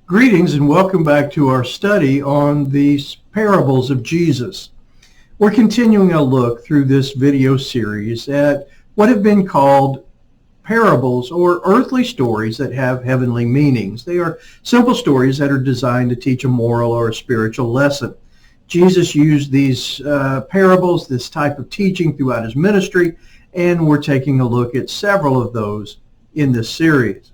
Greetings and welcome back to our study on these parables of Jesus. We're continuing a look through this video series at what have been called parables or earthly stories that have heavenly meanings. They are simple stories that are designed to teach a moral or a spiritual lesson. Jesus used these parables, this type of teaching throughout his ministry, and we're taking a look at several of those in this series.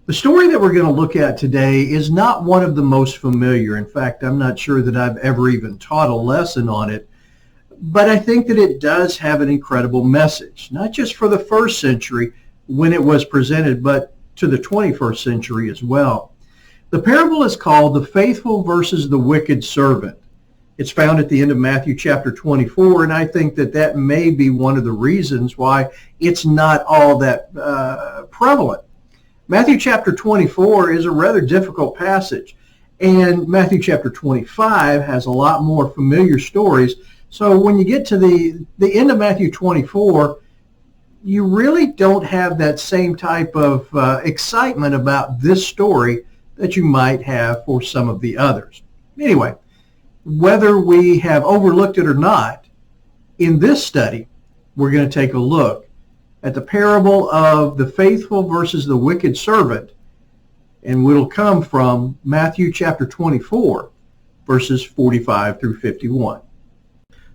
The story that we're going to look at today is not one of the most familiar. In fact, I'm not sure that I've ever even taught a lesson on it, but I think that it does have an incredible message, not just for the first century when it was presented, but to the 21st century as well. The parable is called The Faithful versus the Wicked Servant. It's found at the end of Matthew chapter 24, and I think that that may be one of the reasons why it's not all that prevalent. Matthew chapter 24 is a rather difficult passage, and Matthew chapter 25 has a lot more familiar stories. So when you get to the end of Matthew 24, you really don't have that same type of excitement about this story that you might have for some of the others. Anyway, whether we have overlooked it or not, in this study, we're going to take a look at the parable of the faithful versus the wicked servant, and it'll come from Matthew chapter 24, verses 45 through 51.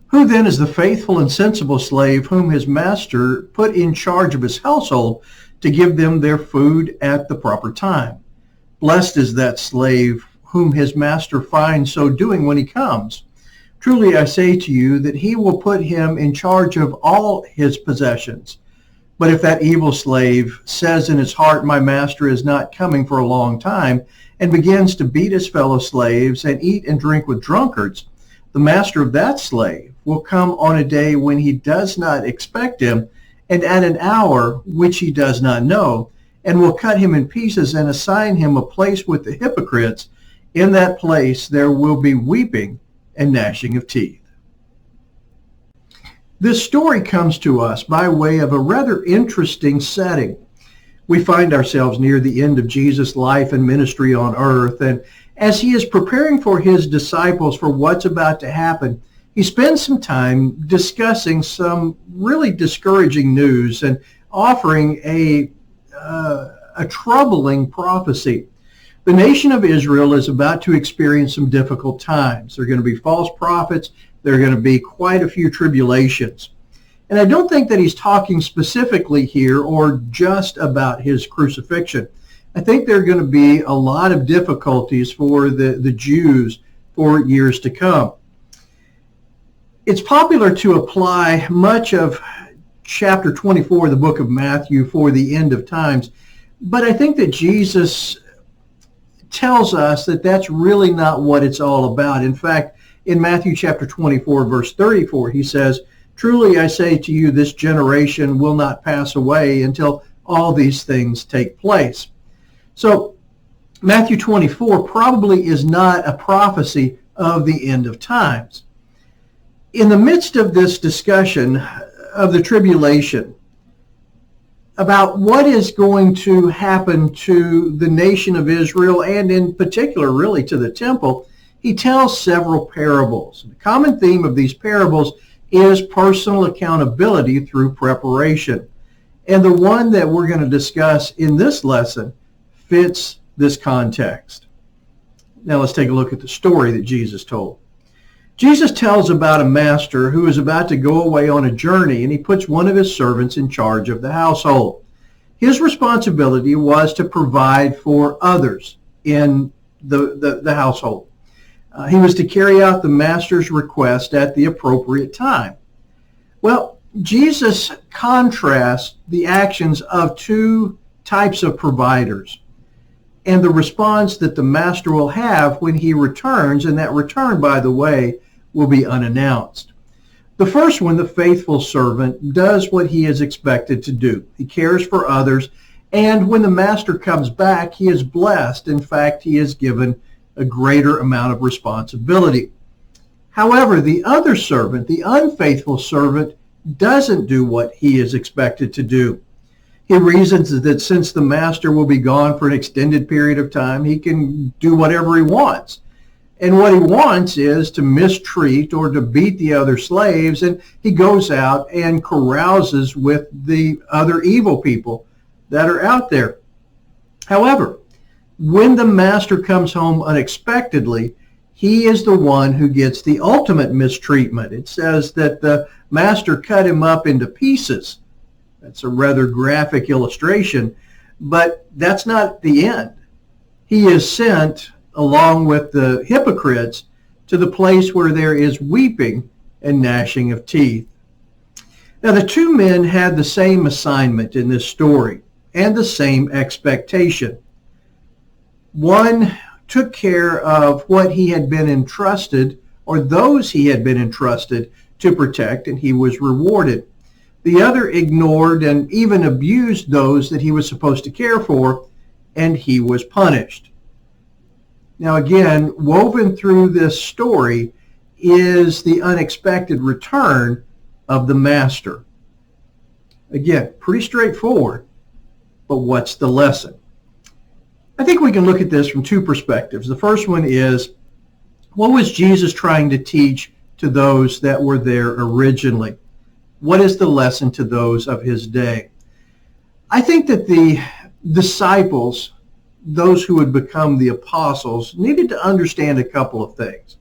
Who then is the faithful and sensible slave whom his master put in charge of his household to give them their food at the proper time? Blessed is that slave whom his master finds so doing when he comes. Truly I say to you that he will put him in charge of all his possessions. But if that evil slave says in his heart, my master is not coming for a long time, and begins to beat his fellow slaves and eat and drink with drunkards, the master of that slave will come on a day when he does not expect him, and at an hour which he does not know, and will cut him in pieces and assign him a place with the hypocrites. In that place there will be weeping and gnashing of teeth. This story comes to us by way of a rather interesting setting. We find ourselves near the end of Jesus' life and ministry on earth, and as he is preparing for his disciples for what's about to happen, he spends some time discussing some really discouraging news and offering a troubling prophecy. The nation of Israel is about to experience some difficult times. There are going to be false prophets. There are going to be quite a few tribulations. And I don't think that he's talking specifically here or just about his crucifixion. I think there are going to be a lot of difficulties for the Jews for years to come. It's popular to apply much of chapter 24 of the book of Matthew for the end of times, but I think that Jesus tells us that that's really not what it's all about. In fact, in Matthew chapter 24, verse 34, he says, truly I say to you, this generation will not pass away until all these things take place. So Matthew 24 probably is not a prophecy of the end of times. In the midst of this discussion of the tribulation, about what is going to happen to the nation of Israel, and in particular really to the temple, he tells several parables. The common theme of these parables is personal accountability through preparation. And the one that we're going to discuss in this lesson fits this context. Now let's take a look at the story that Jesus told. Jesus tells about a master who is about to go away on a journey, and he puts one of his servants in charge of the household. His responsibility was to provide for others in the household. He was to carry out the master's request at the appropriate time. Well, Jesus contrasts the actions of two types of providers and the response that the master will have when he returns, and that return, by the way, will be unannounced. The first one, the faithful servant, does what he is expected to do. He cares for others, and when the master comes back, he is blessed. In fact, he is given a greater amount of responsibility. However, the other servant, the unfaithful servant, doesn't do what he is expected to do. He reasons that since the master will be gone for an extended period of time, he can do whatever he wants. And what he wants is to mistreat or to beat the other slaves, and he goes out and carouses with the other evil people that are out there. However, when the master comes home unexpectedly, he is the one who gets the ultimate mistreatment. It says that the master cut him up into pieces. That's a rather graphic illustration, but that's not the end. He is sent, along with the hypocrites, to the place where there is weeping and gnashing of teeth. Now, the two men had the same assignment in this story and the same expectation. One took care of what he had been entrusted, or those he had been entrusted to protect, and he was rewarded. The other ignored and even abused those that he was supposed to care for, and he was punished. Now again, woven through this story is the unexpected return of the master. Again, pretty straightforward, but what's the lesson? I think we can look at this from two perspectives. The first one is, what was Jesus trying to teach to those that were there originally? What is the lesson to those of his day? I think that the disciples, those who would become the apostles, needed to understand a couple of things.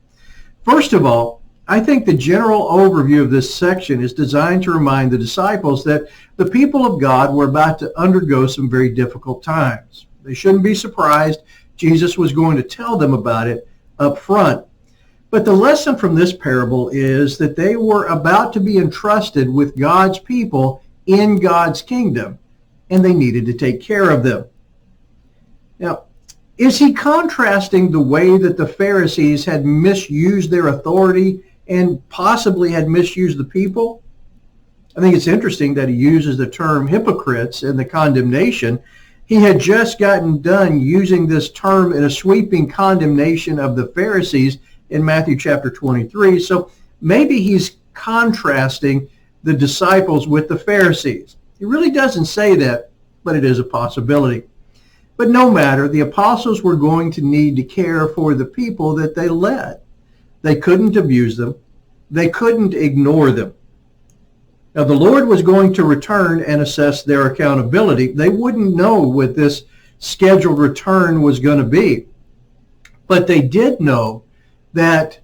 First of all, I think the general overview of this section is designed to remind the disciples that the people of God were about to undergo some very difficult times. They shouldn't be surprised. Jesus was going to tell them about it up front. But the lesson from this parable is that they were about to be entrusted with God's people in God's kingdom, and they needed to take care of them. Now, is he contrasting the way that the Pharisees had misused their authority and possibly had misused the people? I think it's interesting that he uses the term hypocrites in the condemnation. He had just gotten done using this term in a sweeping condemnation of the Pharisees in Matthew chapter 23. So maybe he's contrasting the disciples with the Pharisees. He really doesn't say that, but it is a possibility. But no matter, the apostles were going to need to care for the people that they led. They couldn't abuse them. They couldn't ignore them. Now, the Lord was going to return and assess their accountability. They wouldn't know what this scheduled return was going to be. But they did know that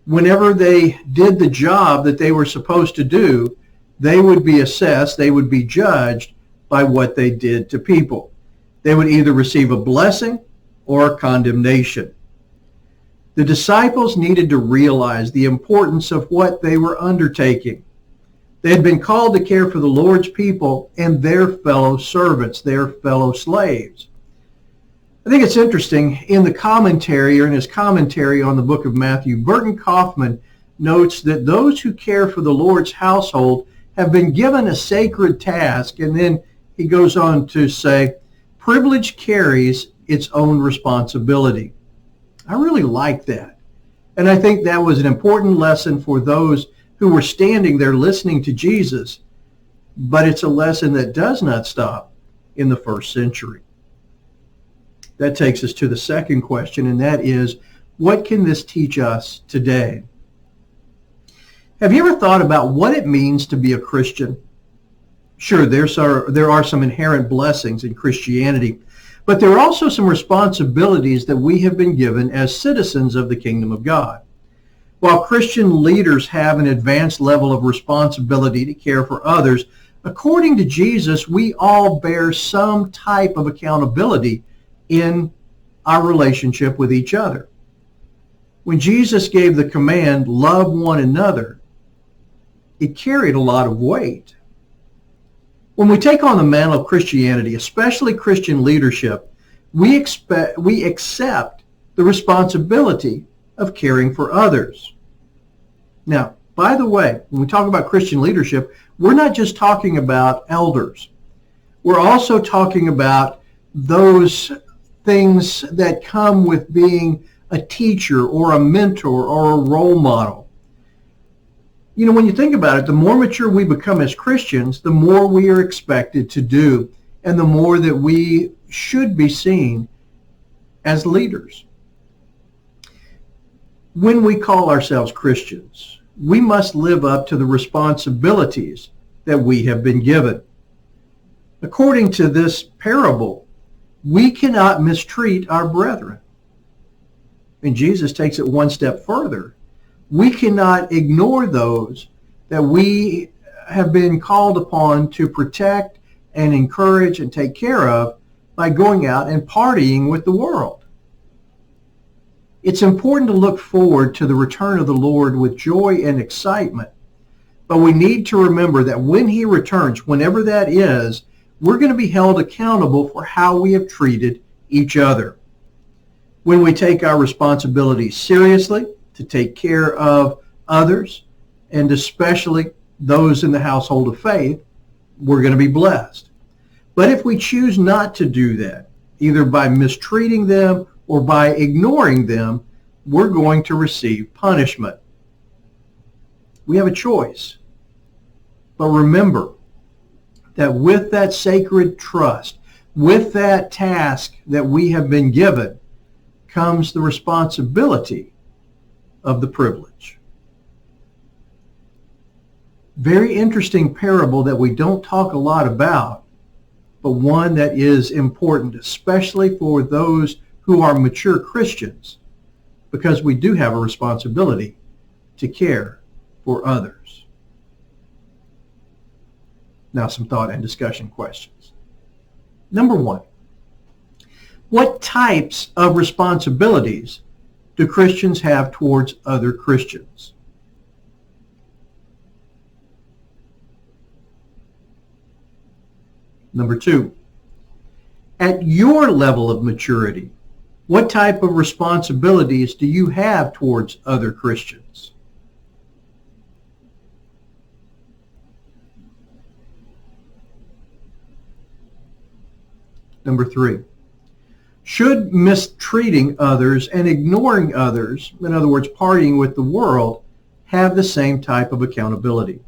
whenever they did the job that they were supposed to do, they would be assessed, they would be judged by what they did to people. They would either receive a blessing or a condemnation. The disciples needed to realize the importance of what they were undertaking. They had been called to care for the Lord's people and their fellow servants, their fellow slaves. I think it's interesting, in the commentary, or in his commentary on the book of Matthew, Burton Kaufman notes that those who care for the Lord's household have been given a sacred task, and then he goes on to say, privilege carries its own responsibility. I really like that. And I think that was an important lesson for those who were standing there listening to Jesus, but it's a lesson that does not stop in the first century. That takes us to the second question, and that is, what can this teach us today? Have you ever thought about what it means to be a Christian? Sure, there are some inherent blessings in Christianity, but there are also some responsibilities that we have been given as citizens of the kingdom of God. While Christian leaders have an advanced level of responsibility to care for others, according to Jesus, we all bear some type of accountability in our relationship with each other. When Jesus gave the command, love one another, it carried a lot of weight. When we take on the mantle of Christianity, especially Christian leadership, we accept the responsibility of caring for others. Now, by the way, when we talk about Christian leadership, we're not just talking about elders. We're also talking about those things that come with being a teacher or a mentor or a role model. You know, when you think about it, the more mature we become as Christians, the more we are expected to do, and the more that we should be seen as leaders. When we call ourselves Christians, we must live up to the responsibilities that we have been given. According to this parable, we cannot mistreat our brethren. And Jesus takes it one step further. We cannot ignore those that we have been called upon to protect and encourage and take care of by going out and partying with the world. It's important to look forward to the return of the Lord with joy and excitement, but we need to remember that when he returns, whenever that is, we're going to be held accountable for how we have treated each other. When we take our responsibilities seriously to take care of others, and especially those in the household of faith, we're going to be blessed. But if we choose not to do that, either by mistreating them or by ignoring them, we're going to receive punishment. We have a choice. But remember that with that sacred trust, with that task that we have been given, comes the responsibility of the privilege. Very interesting parable that we don't talk a lot about, but one that is important, especially for those who are mature Christians, because we do have a responsibility to care for others. Now some thought and discussion questions. Number one, what types of responsibilities do Christians have towards other Christians? Number two, at your level of maturity, what type of responsibilities do you have towards other Christians? Number three, should mistreating others and ignoring others, in other words, partying with the world, have the same type of accountability?